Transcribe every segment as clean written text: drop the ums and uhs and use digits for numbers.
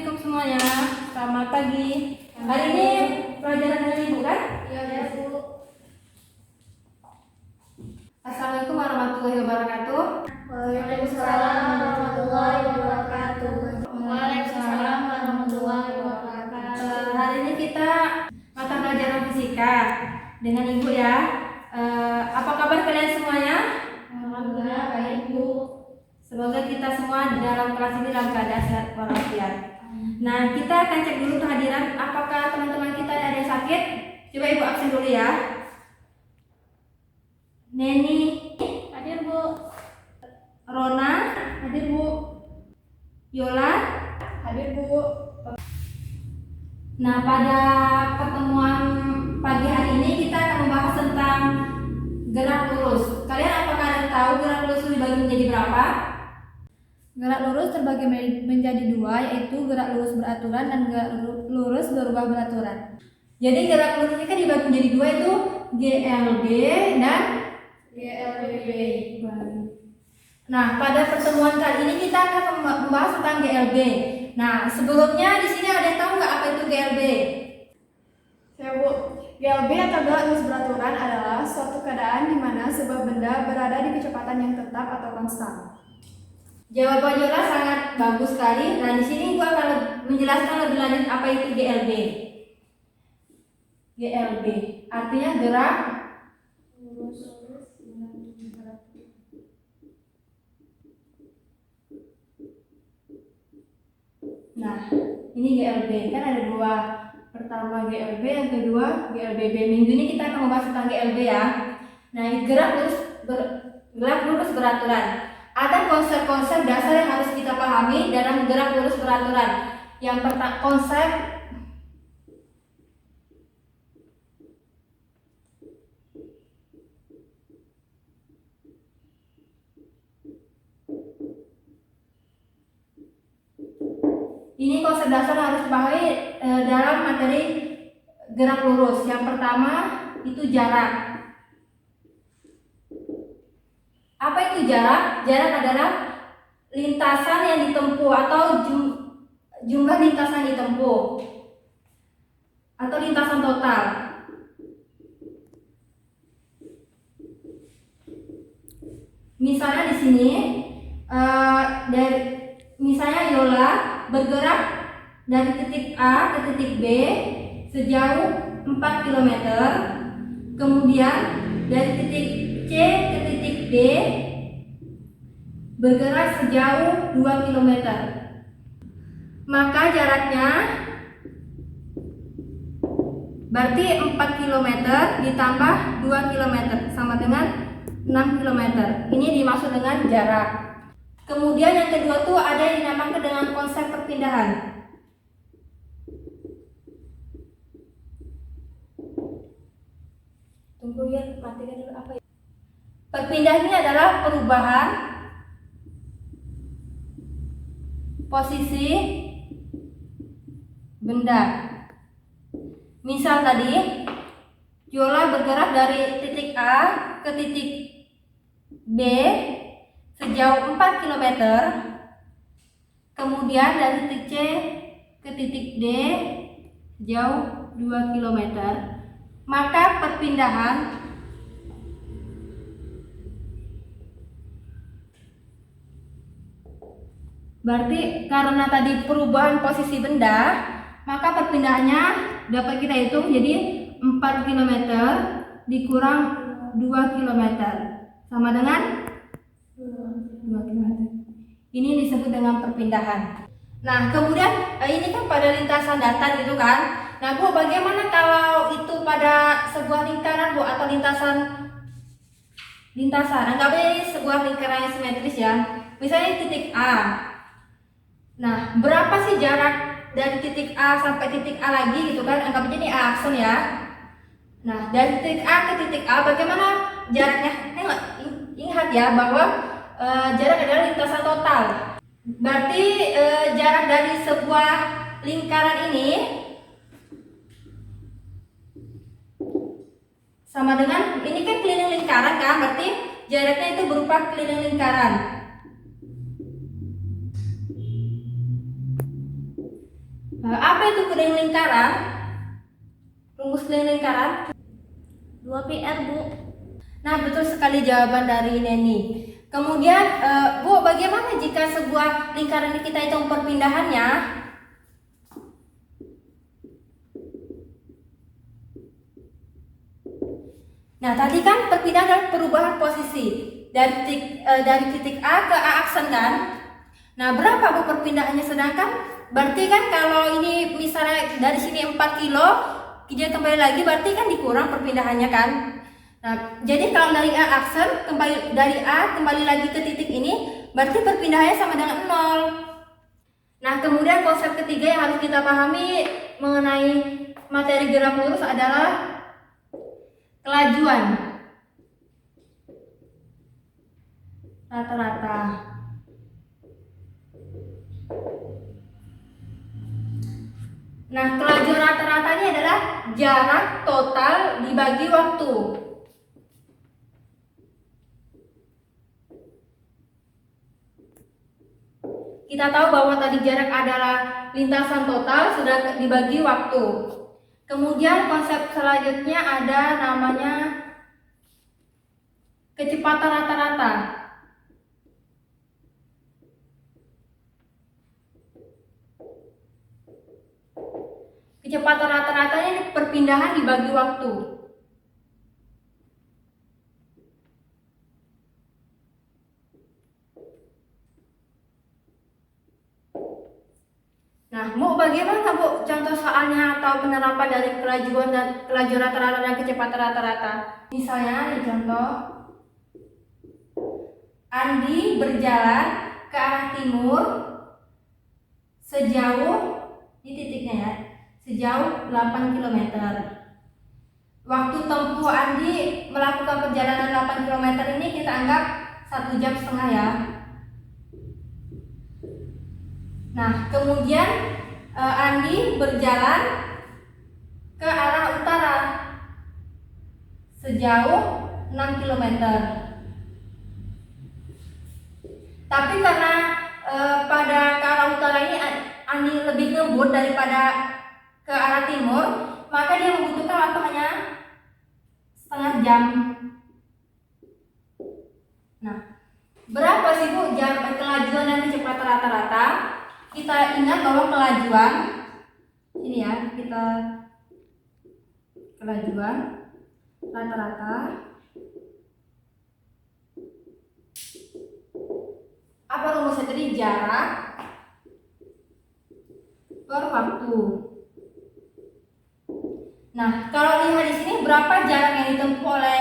Assalamualaikum semuanya. Selamat pagi. Hari ini pelajaran dari Ibu kan? Iya, Bu. Assalamualaikum warahmatullahi wabarakatuh. Waalaikumsalam warahmatullahi wabarakatuh. Waalaikumsalam warahmatullahi wabarakatuh. Hari ini kita mata pelajaran fisika dengan Ibu ya. Apa kabar kalian semuanya? Alhamdulillah baik, Bu. Semoga kita semua di dalam kelas ini dalam keadaan sehat walafiat. Nah, kita akan cek dulu kehadiran. Apakah teman-teman kita ada yang sakit? Coba Ibu absen dulu ya. Neni, Hadir, Bu. Rona, Hadir, Bu. Yola. Hadir, Bu. Nah, pada pertemuan pagi hari ini kita akan membahas tentang gerak lurus. Kalian apakah ada tahu gerak lurus itu dibagi menjadi berapa? Gerak lurus terbagi menjadi dua, yaitu gerak lurus beraturan dan gerak lurus berubah beraturan. Jadi gerak lurus ini kan dibagi menjadi dua, itu GLB dan GLBB. Nah, pada pertemuan kali ini kita akan membahas tentang GLB. Nah, sebelumnya di sini ada yang tahu nggak apa itu GLB? Ya, Bu. GLB atau gerak lurus beraturan adalah suatu keadaan di mana sebuah benda berada di kecepatan yang tetap atau konstan. Jawaban Yola sangat bagus sekali. Nah, di sini gua akan menjelaskan lebih lanjut apa itu GLB. GLB artinya gerak Lurus. Nah, ini GLB kan ada dua. Pertama GLB, yang kedua GLBB. Minggu ini kita akan membahas tentang GLB ya. Nah, gerak lurus beraturan. Ada konsep-konsep dasar yang harus kita pahami dalam gerak lurus beraturan. Yang pertama, konsep ini konsep dasar yang harus dipahami dalam materi gerak lurus. Yang pertama itu jarak. Apa itu jarak? Jarak adalah lintasan yang ditempuh atau jumlah lintasan ditempuh atau lintasan total. Misalnya di sini misalnya Yola bergerak dari titik A ke titik B sejauh 4 km. Kemudian dari titik C ke titik D bergerak sejauh 2 km. Maka jaraknya berarti 4 km ditambah 2 km sama dengan 6 km. Ini dimaksud dengan jarak. Kemudian yang kedua tuh ada yang dinamakan dengan konsep perpindahan. Tunggu ya, matikan dulu apa ya? Perpindahan ini adalah perubahan posisi benda. Misal tadi Yola bergerak dari titik A ke titik B sejauh 4 km. Kemudian dari titik C ke titik D sejauh 2 km. Maka perpindahan berarti karena tadi perubahan posisi benda, maka perpindahannya dapat kita hitung jadi 4 km dikurang 2 km sama dengan 2 km. Ini disebut dengan perpindahan. Nah, kemudian ini kan pada lintasan datar gitu kan. Nah, Bu, bagaimana kalau itu pada sebuah lingkaran, Bu, atau lintasan? Anggap aja sebuah lingkaran yang simetris ya. Misalnya titik A. Nah, berapa sih jarak dari titik A sampai titik A lagi gitu kan? Anggap aja ini A aksen ya. Nah, dari titik A ke titik A bagaimana jaraknya? Ingat ya bahwa jarak adalah lintasan total. Berarti jarak dari sebuah lingkaran ini sama dengan, ini kan keliling lingkaran kan, berarti jaraknya itu berupa keliling lingkaran. Apa itu keliling lingkaran? Rumus keliling lingkaran? 2PR, Bu. Nah, betul sekali jawaban dari Neni. Kemudian, Bu, bagaimana jika sebuah lingkaran ini kita hitung perpindahannya? Nah, tadi kan perpindahan adalah perubahan posisi dari titik A ke A aksen kan? Nah, berapa Bu perpindahannya? Sedangkan berarti kan kalau ini misalnya dari sini 4 kilo, dia kembali lagi berarti kan dikurang perpindahannya kan? Nah, jadi kalau dari A aksen dari A kembali lagi ke titik ini, berarti perpindahannya sama dengan 0. Nah, kemudian konsep ketiga yang harus kita pahami mengenai materi gerak lurus adalah kelajuan rata-rata. Nah, kelajuan rata-rata ini adalah jarak total dibagi waktu. Kita tahu bahwa tadi jarak adalah lintasan total sudah dibagi waktu. Kemudian konsep selanjutnya ada namanya kecepatan rata-rata. Kecepatan rata-ratanya ini perpindahan dibagi waktu. Nah, Bu, bagaimana Bu contoh soalnya atau penerapan dari kelajuan rata-rata dan kecepatan rata-rata? Misalnya, di contoh, Andi berjalan ke arah timur sejauh, di titiknya ya, sejauh 8 km. Waktu tempuh Andi melakukan perjalanan 8 km ini kita anggap 1,5 jam ya. Nah, kemudian Andi berjalan ke arah utara sejauh 6 km. Tapi karena pada ke arah utara ini Andi lebih ngebut daripada ke arah timur, maka dia membutuhkan waktu hanya setengah jam. Nah, berapa sih Bu jarak kelajuan dan kecepatan rata-rata? Kita ingat bahwa kelajuan ini ya, kita kelajuan rata-rata apa rumusnya tadi? Jarak per waktu. Nah, kalau lihat di sini berapa jarak yang ditempuh oleh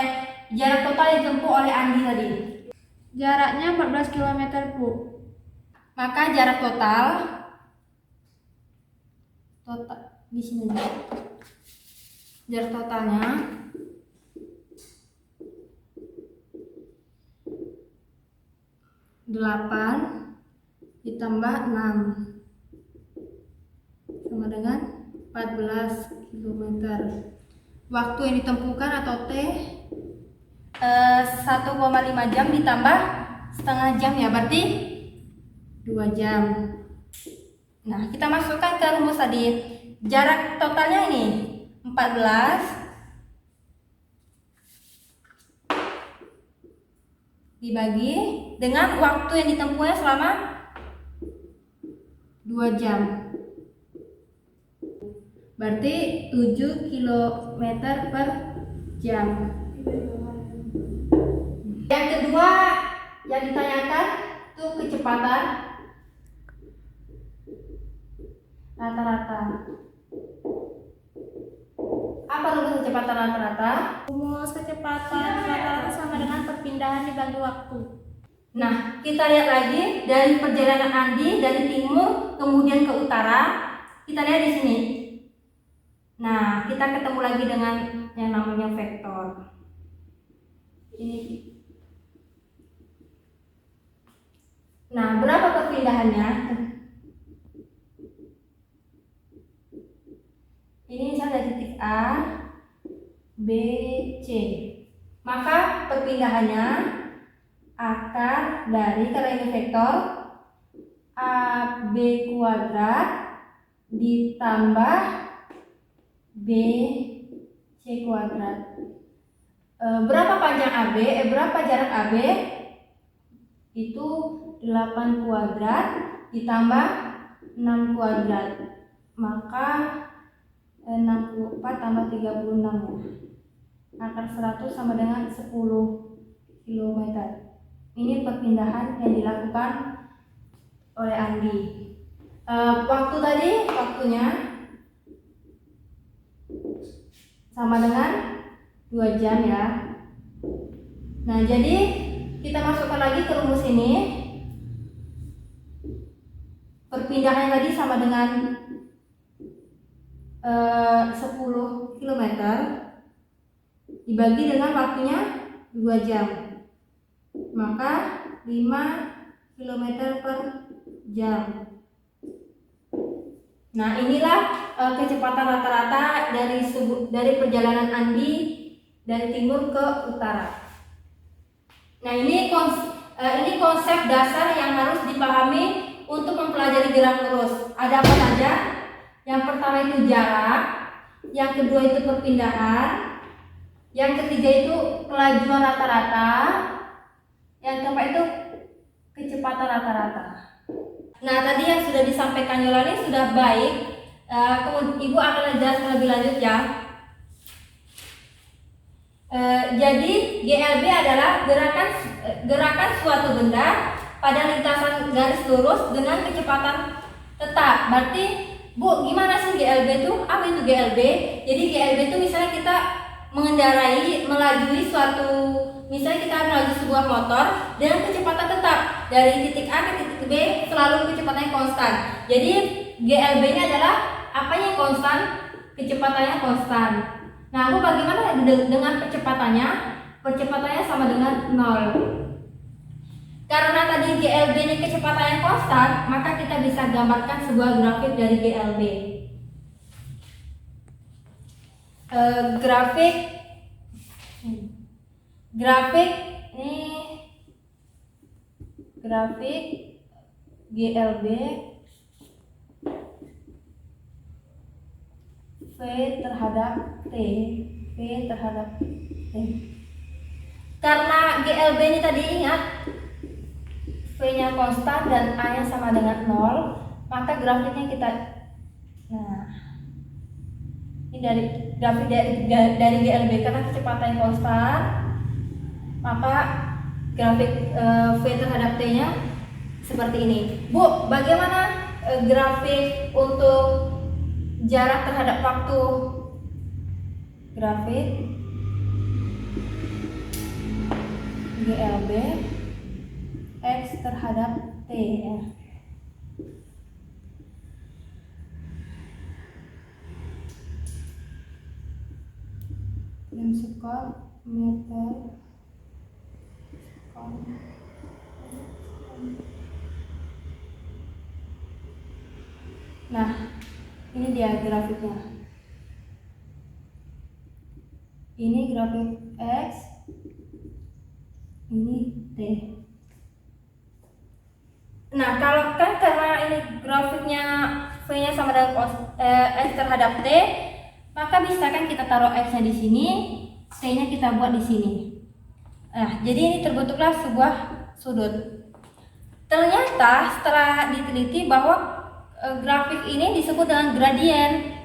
jarak total yang ditempuh oleh Andi tadi? Jaraknya 14 km, Bu. Maka jarak total di sini juga. Jarak totalnya delapan ditambah 6 sama dengan 14 km. Waktu yang ditempuhkan atau T 1,5 jam ditambah setengah jam ya, berarti 2 jam. Nah, kita masukkan ke rumus tadi. Jarak totalnya ini 14 dibagi dengan waktu yang ditempuhnya selama 2 jam. Berarti 7 km per jam. Yang kedua yang ditanyakan itu kecepatan rata-rata. Apa rumus kecepatan rata-rata? Rumus kecepatan rata-rata sama dengan perpindahan dibagi waktu. Nah, kita lihat lagi dari perjalanan Andi dari timur kemudian ke utara. Kita lihat di sini. Nah, kita ketemu lagi dengan yang namanya vektor. Ini. Nah, berapa perpindahannya? Ini misalnya dari titik A, B, C. Maka perpindahannya akar dari, karena ini vektor, AB kuadrat ditambah BC kuadrat. Berapa panjang AB? Berapa jarak AB? Itu 8 kuadrat ditambah 6 kuadrat. Maka 64 tambah 36 ya. Akar 100 sama dengan 10 km. Ini perpindahan yang dilakukan oleh Andi. Waktunya sama dengan 2 jam ya. Nah, jadi kita masukkan lagi ke rumus ini. Perpindahan tadi sama dengan 10 km dibagi dengan waktunya 2 jam. Maka 5 km per jam. Nah, inilah kecepatan rata-rata dari perjalanan Andi dari timur ke utara. Nah, ini konsep dasar yang harus dipahami untuk mempelajari gerak lurus. Ada apa saja? Yang pertama itu jarak, yang kedua itu perpindahan, yang ketiga itu kelajuan rata-rata, yang keempat itu kecepatan rata-rata. Nah, tadi yang sudah disampaikan Yolani sudah baik. Kemudian Ibu akan jelaskan lebih lanjut ya. Jadi GLB adalah gerakan suatu benda pada lintasan garis lurus dengan kecepatan tetap. Berarti Bu, gimana sih GLB itu? Apa itu GLB? Jadi GLB itu misalnya kita melajui suatu, misalnya kita melaju sebuah motor dengan kecepatan tetap dari titik A ke titik B, selalu kecepatannya konstan. Jadi GLB-nya adalah apa yang konstan? Kecepatannya konstan. Nah, Bu, bagaimana dengan percepatannya? Percepatannya sama dengan 0. Karena tadi GLB ini kecepatannya konstan, maka kita bisa gambarkan sebuah grafik dari GLB. Grafik GLB V terhadap T. Karena GLB ini tadi ingat V-nya konstan dan A-nya sama dengan 0, maka grafiknya kita, nah ini dari grafik dari GLB karena kecepatannya konstan, maka grafik V terhadap T-nya seperti ini. Bu, bagaimana grafik untuk jarak terhadap waktu? Grafik GLB X terhadap T ya. Yang skor meter. Nah, ini dia grafiknya. Ini grafik X, ini T. Nah, kalau kan karena ini grafiknya V-nya sama dengan X terhadap T, maka bisa kan kita taruh X-nya di sini, T-nya kita buat di sini. Nah, jadi ini terbentuklah sebuah sudut. Ternyata setelah diteliti bahwa grafik ini disebut dengan gradien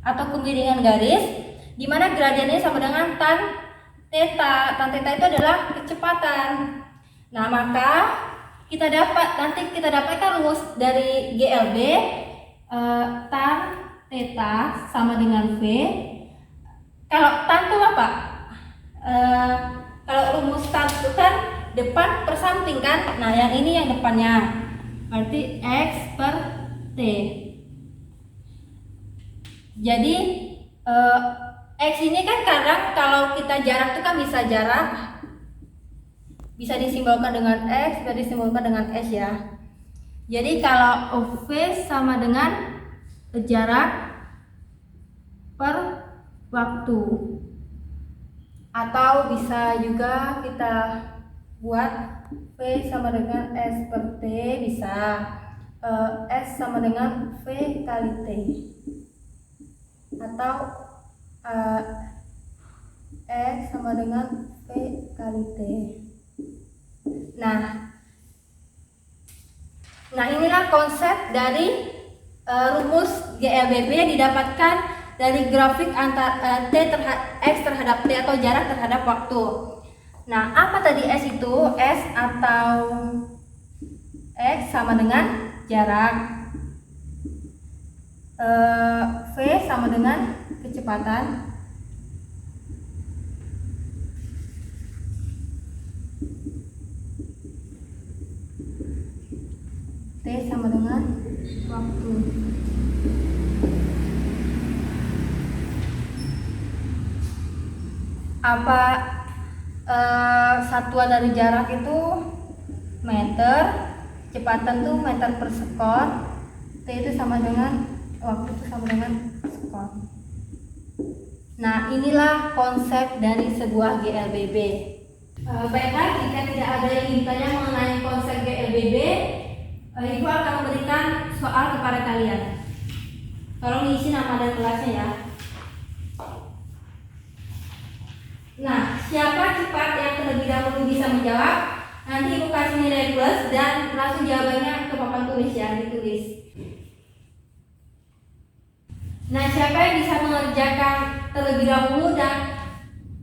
atau kemiringan garis, di mana gradien ini sama dengan tan theta. Tan theta itu adalah kecepatan. Nah, maka kita dapatkan rumus dari GLB, tan theta sama dengan V. Kalau tan itu apa? Kalau rumus tan itu kan depan per samping kan? Nah, yang ini yang depannya, berarti X per T. Jadi X ini kan kadang kalau kita jarak itu kan bisa disimbolkan dengan X, bisa disimbolkan dengan S ya. Jadi kalau V sama dengan jarak per waktu, atau bisa juga kita buat V sama dengan S per T bisa, S sama dengan V kali T, atau S sama dengan V kali T. Nah inilah konsep dari rumus GLBB yang didapatkan dari grafik antara X terhadap T atau jarak terhadap waktu. Nah, apa tadi S itu? S atau X sama dengan jarak, V sama dengan kecepatan, T sama dengan waktu. Apa satuan dari jarak itu meter, kecepatan tuh meter per sekon, T itu sama dengan waktu itu sama dengan sekon. Nah inilah konsep dari sebuah GLBB. Baiklah, jika tidak ada yang ingin bertanya mengenai konsep GLBB, Ibu akan memberikan soal kepada kalian. Tolong diisi nama dan kelasnya ya. Nah, siapa cepat yang terlebih dahulu bisa menjawab? Nanti Ibu kasih nilai plus dan langsung jawabannya ke papan tulis ya, ditulis. Nah, siapa yang bisa mengerjakan terlebih dahulu dan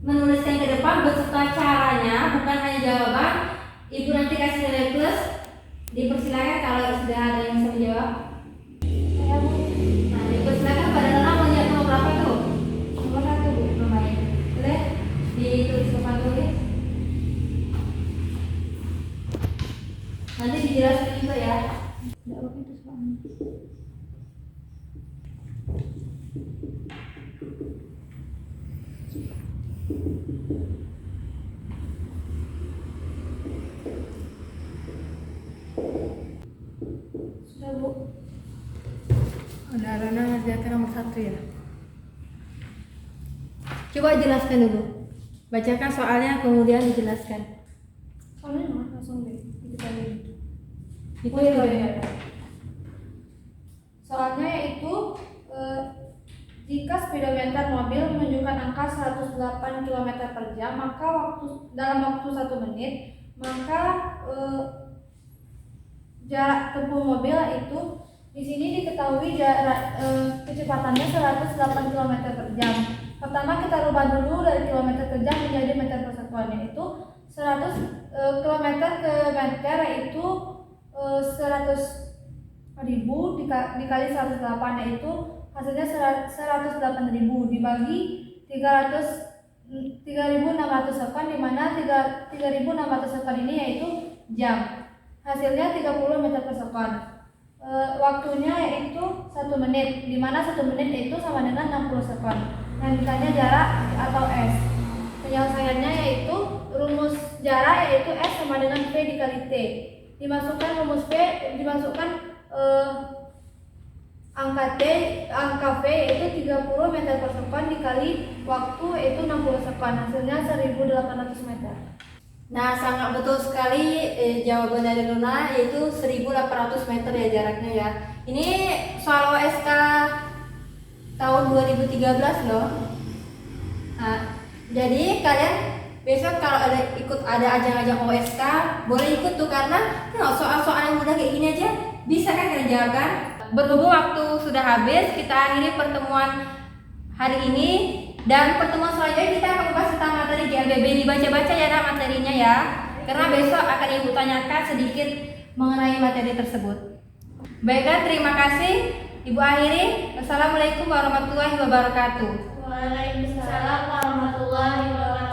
menuliskan ke depan beserta caranya, bukan hanya jawaban, Ibu nanti kasih nilai plus. Dipersilakan kalau sudah ada yang bisa menjawab. Nah, dipersilakan pada Nona mau jawab nomor berapa tuh? Nomor 1 Bu, lumayan. Boleh ditulis papan tulis. Nanti dijelaskan juga ya. Tidak begitu soalnya. Sudah Bu. Udah Rana ngerjakan nomor 1 ya. Coba jelaskan dulu. Bacakan soalnya kemudian dijelaskan. Soalnya langsung deh kita lihat. Itu iya. Soalnya yaitu jika speedometer mobil menunjukkan angka 108 km per jam, maka dalam waktu 1 menit, maka jarak tempuh mobil itu di sini diketahui jarak kecepatannya 108 km per jam. Pertama kita rubah dulu dari kilometer per jam menjadi meter per sekon, yaitu 100 km ke meter yaitu 100.000 dikali 108, yaitu hasilnya 108.000 dibagi 3.600 sekon, di mana 3.600 sekon ini yaitu jam. Hasilnya 30 meter per sekon. Waktunya yaitu 1 menit, di mana 1 menit itu sama dengan 60 sekon. Yang ditanya jarak atau S. Penyelesaiannya yaitu rumus jarak yaitu S sama dengan V dikali T. Dimasukkan rumus V, dimasukkan angka V yaitu 30 meter per sekon dikali waktu yaitu 60 sekon. Hasilnya 1.800 meter. Nah, sangat betul sekali jawaban dari Luna, yaitu 1.800 meter ya jaraknya ya. Ini soal OSK tahun 2013 loh. Nah, jadi kalian besok kalau ada ajang-ajang OSK boleh ikut tuh, karena soal-soal yang mudah kayak gini aja bisa kan kalian jawab kan. Berhubung waktu sudah habis, kita akhiri pertemuan hari ini. Dan pertemuan selanjutnya kita akan membahas tentang materi GLBB. Dibaca-baca ya materinya ya, karena besok akan Ibu tanyakan sedikit mengenai materi tersebut. Baiklah, terima kasih. Ibu akhiri. Wassalamualaikum warahmatullahi wabarakatuh. Waalaikumsalam warahmatullahi wabarakatuh.